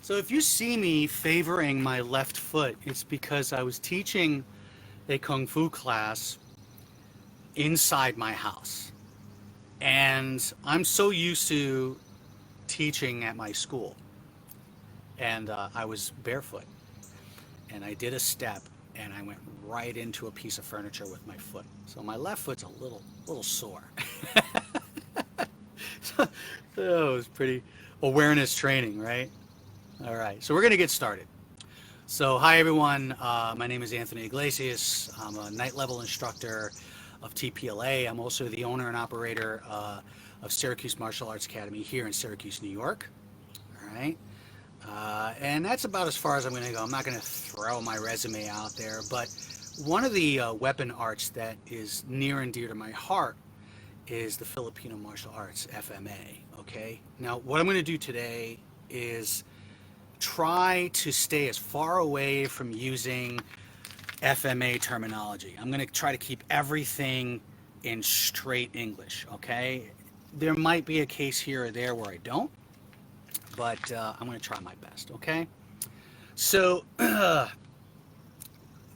So if you see me favoring my left foot, it's because I was teaching a Kung Fu class inside my house. And I'm so used to teaching at my school. And I was barefoot. And I did a step and I went right into a piece of furniture with my foot. So my left foot's a little sore. So it was pretty awareness training, right? All right, so we're going to get started. So, hi everyone. My name is Anthony Iglesias. I'm a night level instructor of TPLA. I'm also the owner and operator of Syracuse Martial Arts Academy here in Syracuse, New York. All right. And that's about as far as I'm going to go. I'm not going to throw my resume out there, but one of the weapon arts that is near and dear to my heart is the Filipino martial arts, FMA. Okay. Now, what I'm going to do today is try to stay as far away from using FMA terminology. I'm going to try to keep everything in straight English, okay? There might be a case here or there where I don't, but I'm going to try my best, okay? So,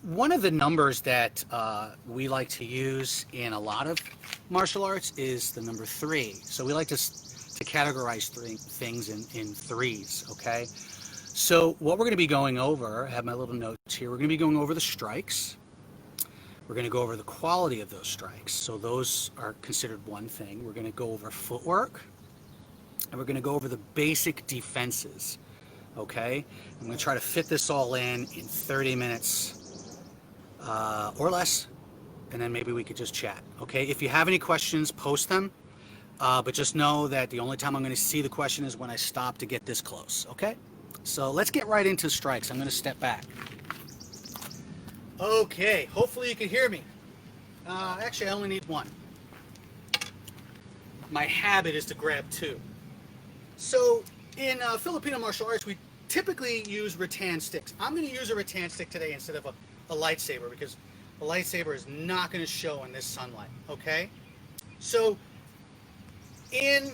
one of the numbers that we like to use in a lot of martial arts is the number 3. So we like to categorize things in threes, okay? So what we're going to be going over, I have my little notes here, we're going to be going over the strikes. We're going to go over the quality of those strikes. So those are considered one thing. We're going to go over footwork. And we're going to go over the basic defenses. Okay? I'm going to try to fit this all in 30 minutes or less. And then maybe we could just chat. Okay? If you have any questions, post them. But just know that the only time I'm going to see the question is when I stop to get this close. Okay? So let's get right into strikes. I'm going to step back. Okay, hopefully you can hear me. Actually, I only need one. My habit is to grab 2. So in Filipino martial arts, we typically use rattan sticks. I'm going to use a rattan stick today instead of a lightsaber because a lightsaber is not going to show in this sunlight. Okay? So in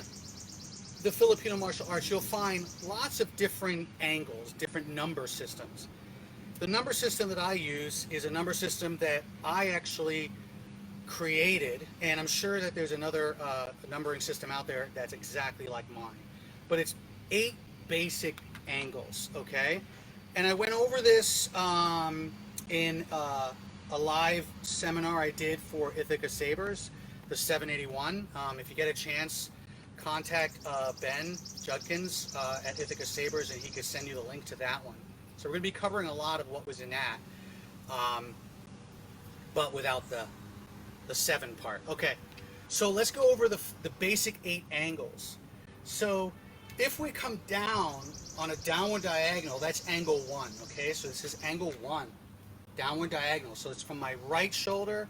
the Filipino martial arts, you'll find lots of different angles, different number systems. The number system that I use is a number system that I actually created, and I'm sure that there's another numbering system out there that's exactly like mine. But it's 8 basic angles, okay? And I went over this in a live seminar I did for Ithaca Sabers, the 781. If you get a chance, contact Ben Judkins at Ithaca Sabers and he could send you the link to that one. So we're going to be covering a lot of what was in that, but without the 7 part. Okay, so let's go over the basic 8 angles. So if we come down on a downward diagonal, that's angle 1, okay? So this is angle 1, downward diagonal. So it's from my right shoulder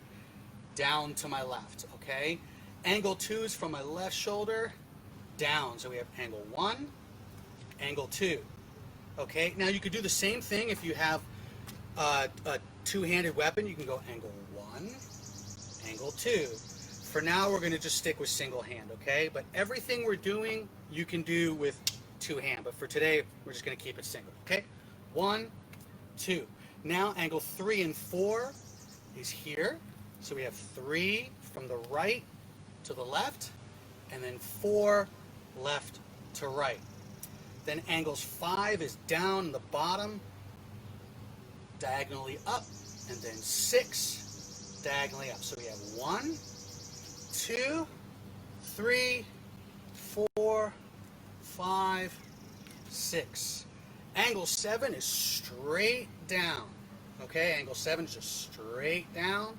down to my left, okay? Angle 2 is from my left shoulder down. So we have angle 1, angle 2. Okay, now you could do the same thing if you have a two-handed weapon. You can go angle 1, angle 2. For now, we're going to just stick with single hand, okay? But everything we're doing, you can do with 2 hand. But for today, we're just going to keep it single, okay? 1, 2. Now, angle 3 and 4 is here. So we have 3 from the right to the left, and then 4 left to right. Then angles 5 is down in the bottom, diagonally up, and then 6 diagonally up. So we have 1, 2, 3, 4, 5, 6. Angle 7 is straight down. Okay, angle 7 is just straight down.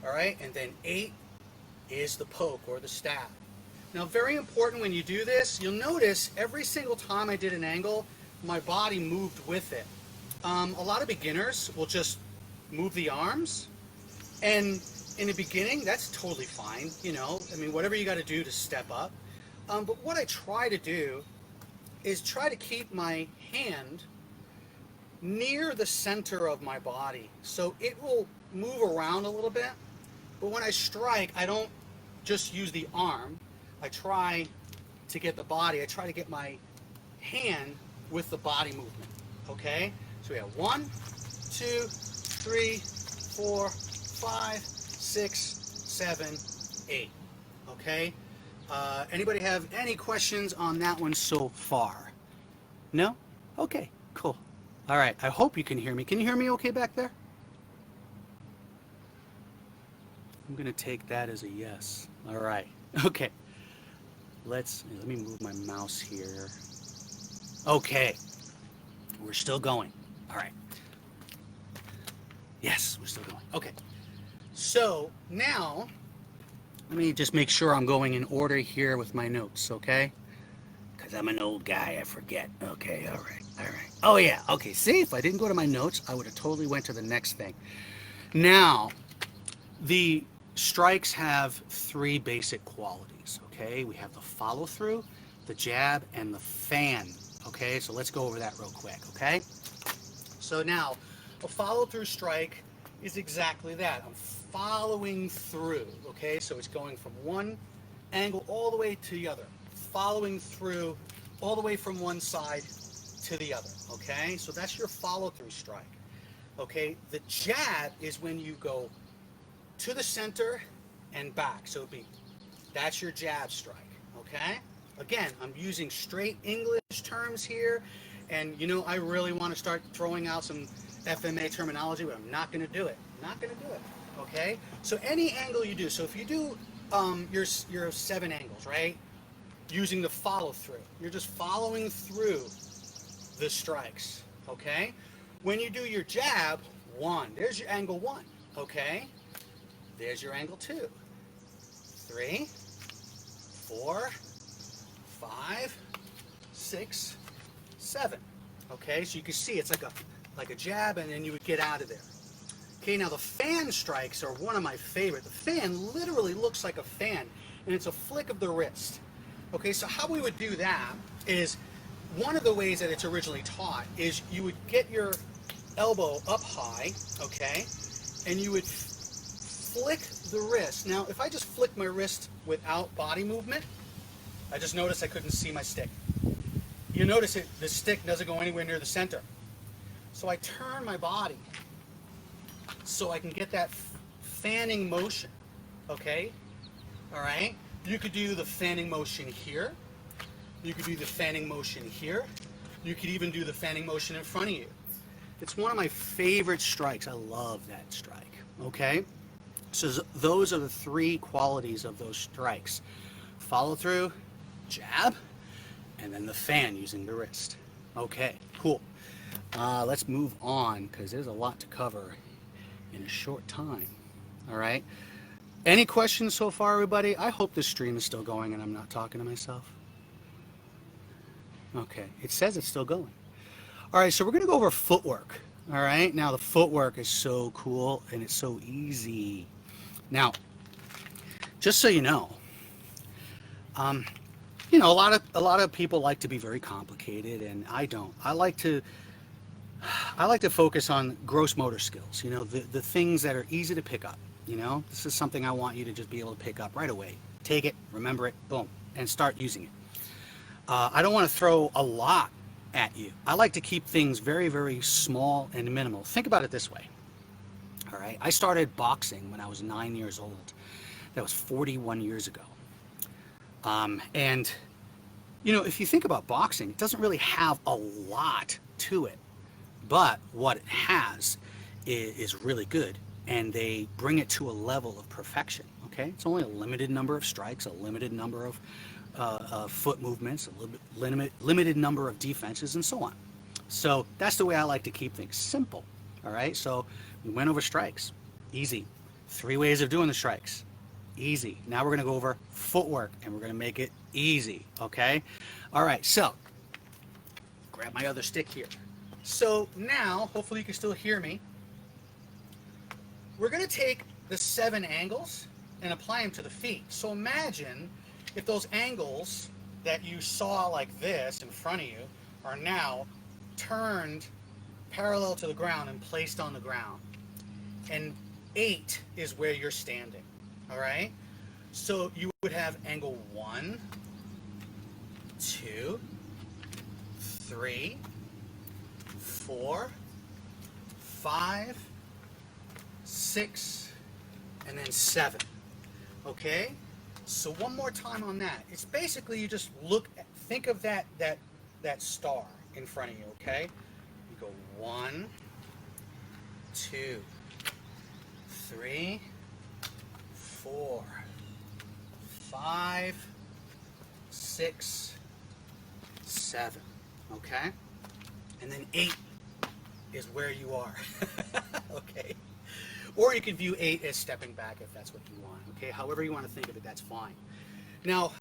All right, and then 8 is the poke or the stab. Now, very important when you do this, you'll notice every single time I did an angle, my body moved with it. A lot of beginners will just move the arms, and in the beginning, that's totally fine, you know, I mean, whatever you got to do to step up. But what I try to do is try to keep my hand near the center of my body. So it will move around a little bit, but when I strike, I don't just use the arm. I try to get the body, I try to get my hand with the body movement, okay? So we have 1, 2, 3, 4, 5, 6, 7, 8, okay? Anybody have any questions on that one so far? No? Okay, cool. All right, I hope you can hear me. Can you hear me okay back there? I'm gonna take that as a yes. All right, okay. Let me move my mouse here. Okay, we're still going. All right. Yes, we're still going. Okay. So now, let me just make sure I'm going in order here with my notes, okay? Because I'm an old guy, I forget. Okay, all right, all right. Oh yeah, okay, see, if I didn't go to my notes, I would have totally went to the next thing. Now, the strikes have 3 basic qualities, okay? We have the follow through, the jab, and the fan, okay? So let's go over that real quick, okay? So now, a follow through strike is exactly that. I'm following through, okay? So it's going from one angle all the way to the other, following through all the way from one side to the other, okay? So that's your follow through strike, okay? The jab is when you go to the center and back. So that's your jab strike, okay? Again, I'm using straight English terms here, and you know I really want to start throwing out some FMA terminology, but I'm not going to do it. I'm not going to do it, okay? So any angle you do, so if you do your 7 angles, right? Using the follow through, you're just following through the strikes, okay? When you do your jab, 1, there's your angle 1, okay? There's your angle 2, 3, 4, 5, 6, 7. Okay, so you can see it's like a jab, and then you would get out of there. Okay, now the fan strikes are one of my favorite. The fan literally looks like a fan, and it's a flick of the wrist. Okay, so how we would do that is, one of the ways that it's originally taught is you would get your elbow up high, okay, and you would flick the wrist. Now, if I just flick my wrist without body movement, I just noticed I couldn't see my stick. You notice the stick doesn't go anywhere near the center. So I turn my body so I can get that fanning motion, okay? All right? You could do the fanning motion here. You could do the fanning motion here. You could even do the fanning motion in front of you. It's one of my favorite strikes. I love that strike, okay? So those are the 3 qualities of those strikes. Follow through, jab, and then the fan using the wrist. Okay, cool. Let's move on because there's a lot to cover in a short time. All right. Any questions so far, everybody? I hope this stream is still going and I'm not talking to myself. Okay, it says it's still going. All right, so we're going to go over footwork. All right, now the footwork is so cool and it's so easy. Now, just so you know, a lot of people like to be very complicated, and I don't. I like to focus on gross motor skills. You know, the things that are easy to pick up. You know, this is something I want you to just be able to pick up right away. Take it, remember it, boom, and start using it. I don't want to throw a lot at you. I like to keep things very, very small and minimal. Think about it this way. All right, I started boxing when I was 9 years old. That was 41 years ago. And, you know, if you think about boxing, it doesn't really have a lot to it. But what it has is really good. And they bring it to a level of perfection, okay? It's only a limited number of strikes, a limited number of foot movements, a limited number of defenses, and so on. So that's the way I like to keep things simple, all right? So we went over strikes, easy. 3 ways of doing the strikes, easy. Now we're gonna go over footwork, and we're gonna make it easy, okay? All right, so grab my other stick here. So now, hopefully you can still hear me. We're gonna take the 7 angles and apply them to the feet. So imagine if those angles that you saw like this in front of you are now turned parallel to the ground and placed on the ground. And 8 is where you're standing, all right? So you would have angle 1, 2, 3, 4, 5, 6, and then 7. Okay? So one more time on that. It's basically you just think of that star in front of you, okay? You go 1, 2, 3, 4, 5, 6, 7, okay? And then 8 is where you are, okay? Or you can view 8 as stepping back if that's what you want, okay? However you want to think of it, that's fine. Now,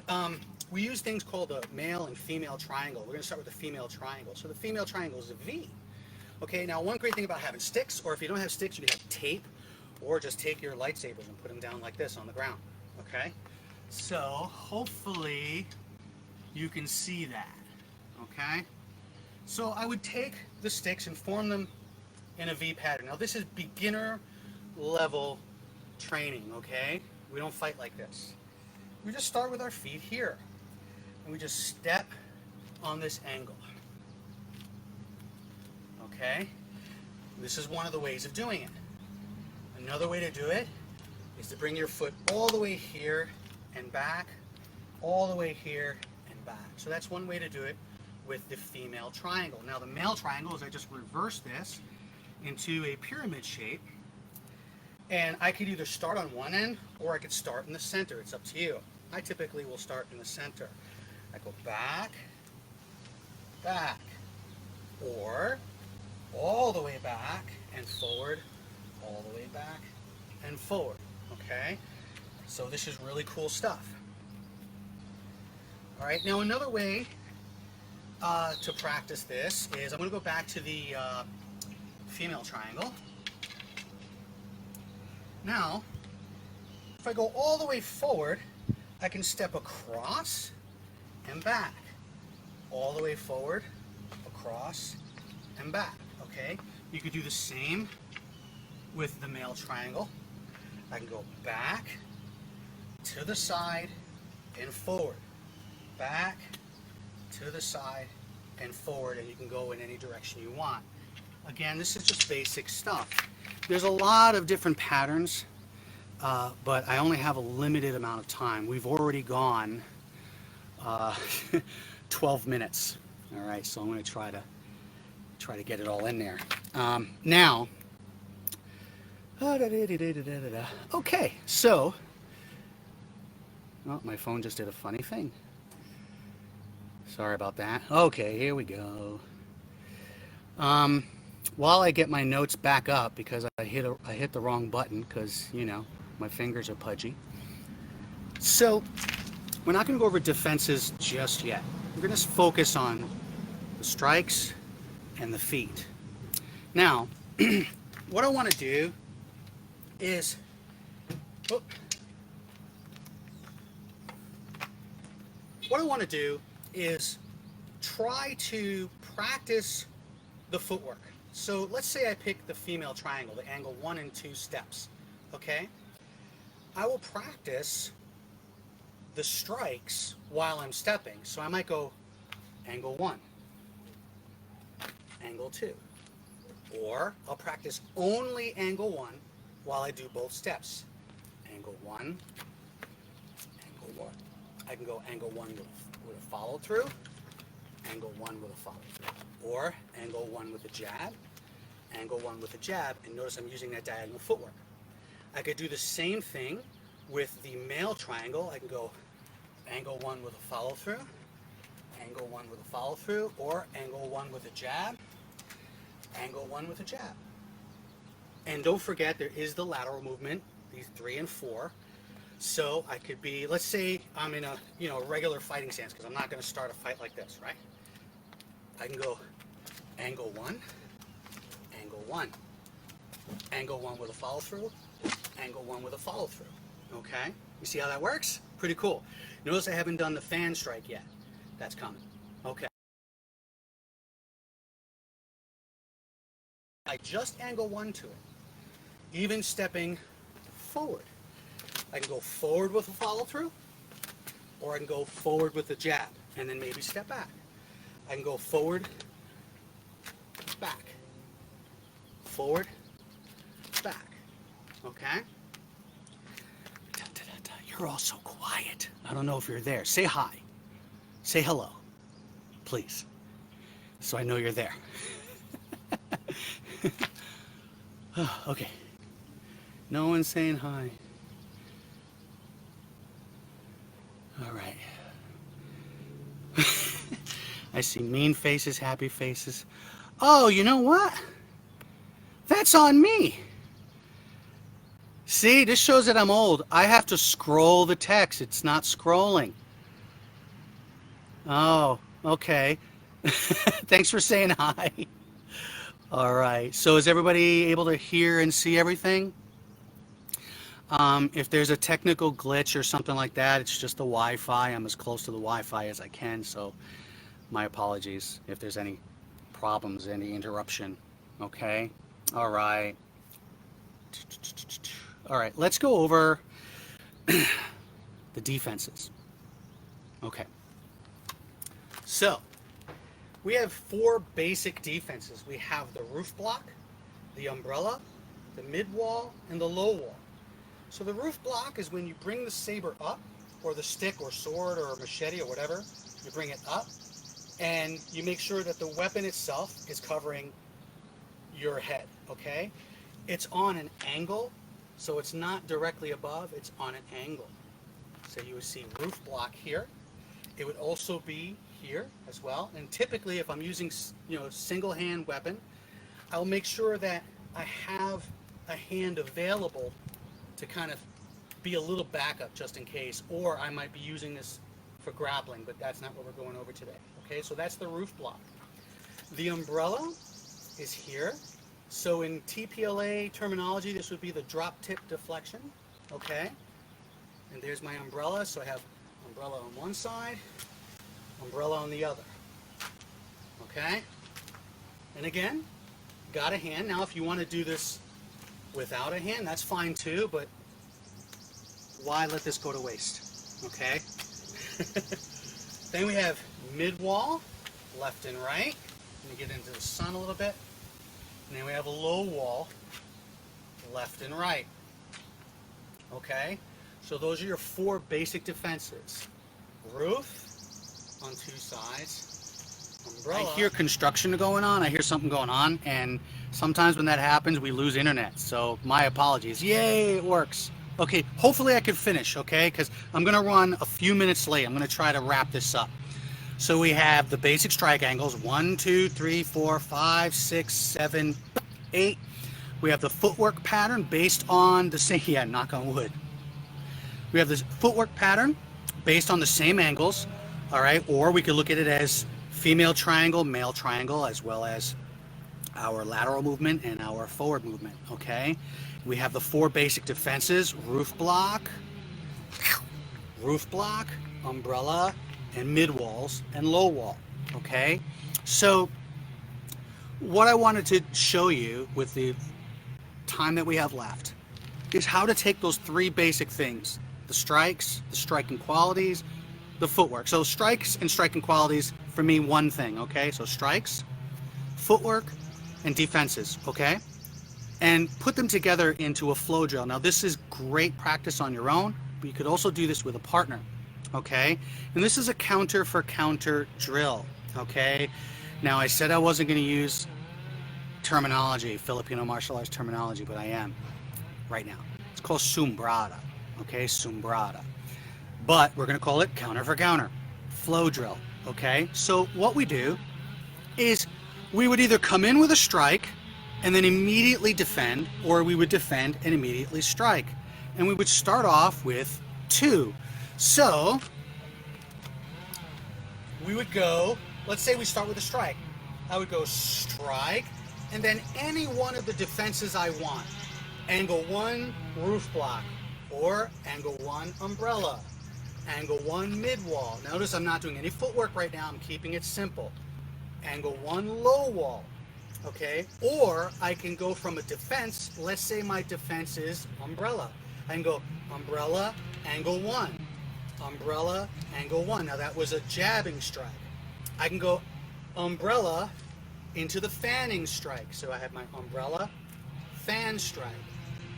we use things called a male and female triangle. We're going to start with the female triangle. So the female triangle is a V. Okay, now one great thing about having sticks, or if you don't have sticks, you can have tape, or just take your lightsabers and put them down like this on the ground, okay? So hopefully you can see that, okay? So I would take the sticks and form them in a V pattern. Now this is beginner level training, okay? We don't fight like this. We just start with our feet here, and we just step on this angle. Okay? This is one of the ways of doing it. Another way to do it is to bring your foot all the way here and back, all the way here and back. So that's one way to do it with the female triangle. Now the male triangle is I just reverse this into a pyramid shape, and I could either start on one end or I could start in the center. It's up to you. I typically will start in the center. I go back, back, or all the way back and forward, all the way back and forward, okay? So this is really cool stuff. All right, now another way to practice this is I'm going to go back to the female triangle. Now, if I go all the way forward, I can step across and back. All the way forward, across, and back, okay? You could do the same with the male triangle. I can go back, to the side, and forward. Back, to the side, and forward, and you can go in any direction you want. Again, this is just basic stuff. There's a lot of different patterns, but I only have a limited amount of time. We've already gone 12 minutes. All right, so I'm going to try to get it all in there. Now, okay, so, oh, my phone just did a funny thing. Sorry about that. Okay, here we go. While I get my notes back up, because I hit the wrong button, because, you know, my fingers are pudgy. So, we're not going to go over defenses just yet. We're going to focus on the strikes and the feet. Now, what I want to do is, try to practice the footwork. So let's say I pick the female triangle, the angle 1 and 2 steps, okay? I will practice the strikes while I'm stepping. So I might go angle 1, angle 2, or I'll practice only angle 1 while I do both steps. Angle 1, angle 1. I can go angle 1 with a follow through, angle 1 with a follow through, or angle 1 with a jab, angle 1 with a jab, and notice I'm using that diagonal footwork. I could do the same thing with the male triangle. I can go angle 1 with a follow through, angle 1 with a follow through, or angle 1 with a jab, angle 1 with a jab. And don't forget, there is the lateral movement, these 3 and 4. So I could be, let's say I'm in a regular fighting stance, because I'm not going to start a fight like this, right? I can go angle 1, angle 1, angle 1 with a follow through, angle 1 with a follow through. Okay, you see how that works? Pretty cool. Notice I haven't done the fan strike yet. That's coming. Okay. I just angle 1 to it, even stepping forward. I can go forward with a follow through, or I can go forward with a jab, and then maybe step back. I can go forward, back, forward, back. Okay? You're all so quiet. I don't know if you're there. Say hi. Say hello, please, so I know you're there. Okay. No one's saying hi. All right. I see mean faces, happy faces. Oh, you know what? That's on me. See, this shows that I'm old. I have to scroll the text. It's not scrolling. Oh, okay. Thanks for saying hi. All right. So is everybody able to hear and see everything? If there's a technical glitch or something like that, it's just the Wi-Fi. I'm as close to the Wi-Fi as I can, so my apologies if there's any problems, any interruption. Okay? All right. All right, let's go over the defenses. Okay. So, we have 4 basic defenses. We have the roof block, the umbrella, the mid wall, and the low wall. So the roof block is when you bring the saber up, or the stick or sword or machete or whatever, you bring it up, and you make sure that the weapon itself is covering your head, okay? It's on an angle, so it's not directly above, it's on an angle. So you would see roof block here. It would also be here as well, and typically if I'm using, single hand weapon, I'll make sure that I have a hand available to kind of be a little backup just in case, or I might be using this for grappling, but that's not what we're going over today. Okay, so that's the roof block. The umbrella is here. So in TPLA terminology, this would be the drop tip deflection. Okay, and there's my umbrella. So I have umbrella on one side, umbrella on the other. Okay, and again, got a hand. Now if you want to do this without a hand, that's fine too, but why let this go to waste? Okay. Then we have mid wall, left and right. Let me get into the sun a little bit. And then we have a low wall, left and right. Okay, so those are your 4 basic defenses. Roof on 2 sides. Umbrella. I hear construction going on, I hear something going on, and sometimes when that happens, we lose internet. So my apologies. Yay, it works. Okay, hopefully I can finish, okay? Because I'm going to run a few minutes late. I'm going to try to wrap this up. So we have the basic strike angles, 1, 2, 3, 4, 5, 6, 7, 8. We have the footwork pattern based on the same, yeah, knock on wood. We have this footwork pattern based on the same angles, all right? Or we could look at it as female triangle, male triangle, as well as our lateral movement and our forward movement, okay? We have the 4 basic defenses: roof block, umbrella, and mid walls and low wall, okay? So what I wanted to show you with the time that we have left is how to take those 3 basic things: the strikes, the striking qualities, the footwork. So strikes and striking qualities, for me, one thing, okay? So strikes, footwork, and defenses, okay? And put them together into a flow drill. Now this is great practice on your own, but you could also do this with a partner, okay? And this is a counter for counter drill, okay? Now I said I wasn't gonna use terminology, Filipino martial arts terminology, but I am right now. It's called sumbrada, okay, sumbrada. But we're gonna call it counter for counter, flow drill, okay? So what we do is we would either come in with a strike and then immediately defend, or we would defend and immediately strike. And we would start off with 2. So we would go, let's say we start with a strike. I would go strike, and then any one of the defenses I want. Angle 1, roof block, or angle 1, umbrella. Angle 1, mid wall. Notice I'm not doing any footwork right now, I'm keeping it simple. Angle 1, low wall. Okay, or I can go from a defense. Let's say my defense is umbrella. I can go umbrella, angle 1, umbrella, angle 1. Now that was a jabbing strike. I can go umbrella into the fanning strike. So I have my umbrella, fan strike.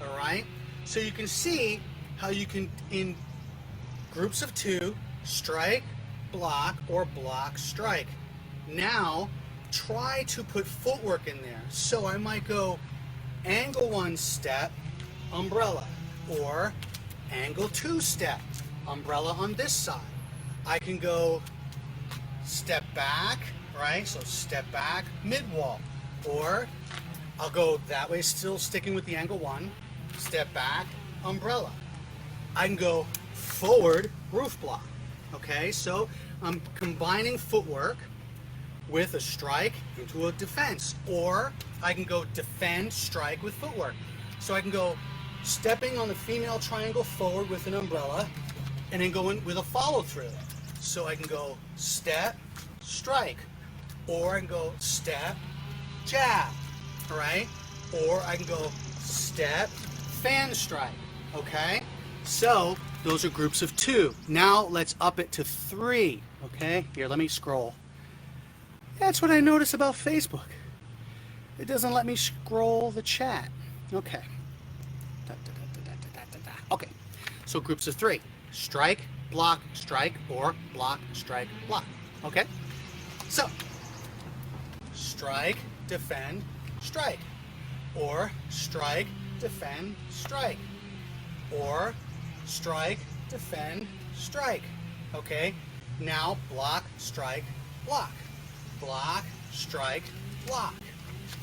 All right? So you can see how you can, in groups of 2, strike, block, or block, strike. Now, try to put footwork in there. So I might go angle 1 step, umbrella, or angle 2 step, umbrella on this side. I can go step back, right? So step back, mid wall, or I'll go that way, still sticking with the angle 1, step back, umbrella. I can go forward, roof block. Okay, so I'm combining footwork with a strike into a defense, or I can go defend, strike with footwork. So I can go stepping on the female triangle forward with an umbrella, and then going with a follow through. So I can go step, strike, or I can go step, jab, all right? Or I can go step, fan strike, okay? So those are groups of 2. Now let's up it to 3, okay? Here, let me scroll. That's what I notice about Facebook. It doesn't let me scroll the chat. Okay. Okay, so groups of 3. Strike, block, strike, or block, strike, block. Okay? So, strike, defend, strike. Or strike, defend, strike. Or strike, defend, strike. Okay? Now, block, strike, block. Block, strike, block.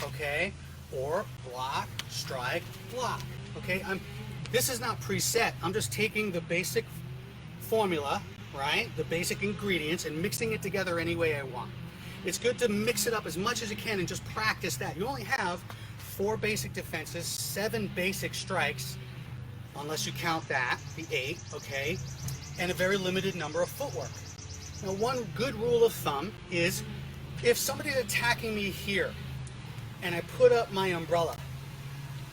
Okay? Or block, strike, block. Okay? This is not preset. I'm just taking the basic formula, right? The basic ingredients and mixing it together any way I want. It's good to mix it up as much as you can and just practice that. You only have 4 basic defenses, 7 basic strikes, unless you count that, the 8, okay? And a very limited number of footwork. Now, one good rule of thumb is if somebody's attacking me here and I put up my umbrella,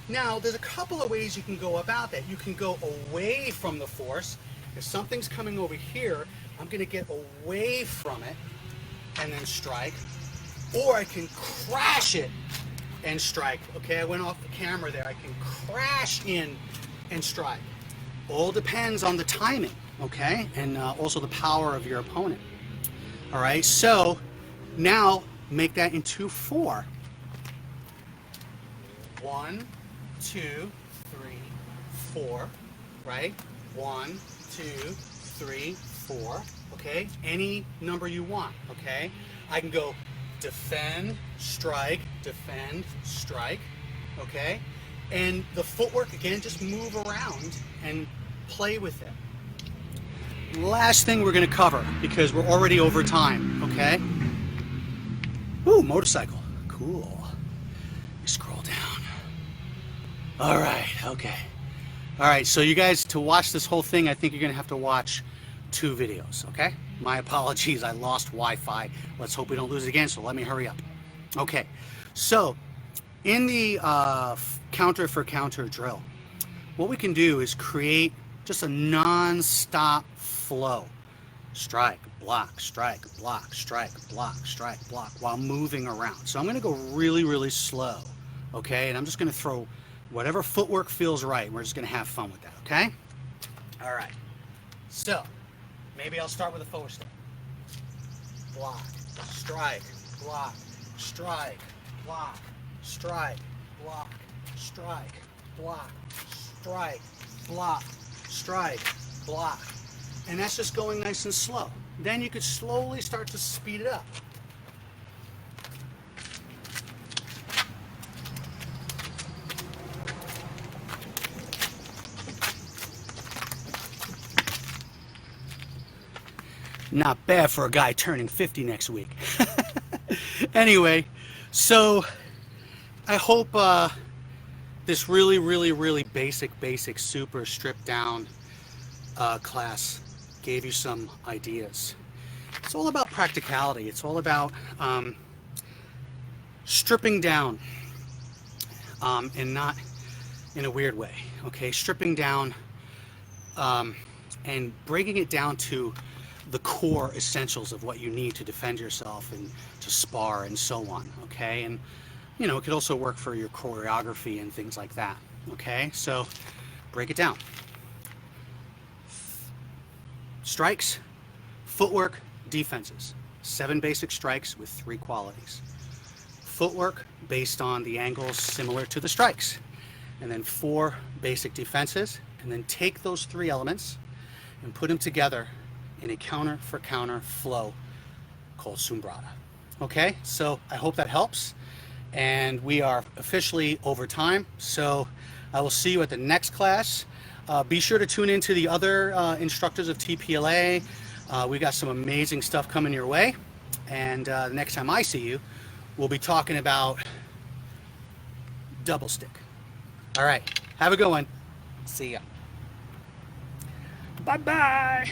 now there's a couple of ways you can go about that. You can go away from the force. If something's coming over here, I'm going to get away from it and then strike. Or I can crash it and strike. Okay, I went off the camera there. I can crash in and strike. All depends on the timing, okay? And also the power of your opponent. All right, so now make that into 4. 1, 2, 3, 4, right? 1, 2, 3, 4, okay? Any number you want, okay? I can go defend, strike, okay? And the footwork, again, just move around and play with it. Last thing we're gonna cover, because we're already over time, okay? Ooh, motorcycle, cool. Scroll down. All right, okay. All right, so you guys, to watch this whole thing, I think you're gonna have to watch 2 videos, okay? My apologies, I lost Wi-Fi. Let's hope we don't lose it again, so let me hurry up. Okay, so in the counter for counter drill, what we can do is create just a non-stop flow. Strike, block, strike, block, strike, block, strike, block, while moving around. So I'm gonna go really, really slow, okay? And I'm just gonna throw whatever footwork feels right. We're just gonna have fun with that, okay? All right, so maybe I'll start with a forward step. Block, strike, block, strike, block, strike, block, strike, block, strike, block, strike, block. And that's just going nice and slow. Then you could slowly start to speed it up. Not bad for a guy turning 50 next week. Anyway, so I hope this really basic, super stripped down class gave you some ideas. It's all about practicality. It's all about stripping down and not in a weird way, okay? Stripping down and breaking it down to the core essentials of what you need to defend yourself and to spar and so on, okay? And, you know, it could also work for your choreography and things like that, okay? So break it down. Strikes, footwork, defenses. 7 basic strikes with 3 qualities. Footwork based on the angles similar to the strikes. And then 4 basic defenses. And then take those 3 elements and put them together in a counter for counter flow called Sumbrata. Okay, so I hope that helps. And we are officially over time. So I will see you at the next class. Be sure to tune into the other instructors of TPLA. We got some amazing stuff coming your way. And the next time I see you, we'll be talking about double stick. All right, have a good one. See ya. Bye-bye.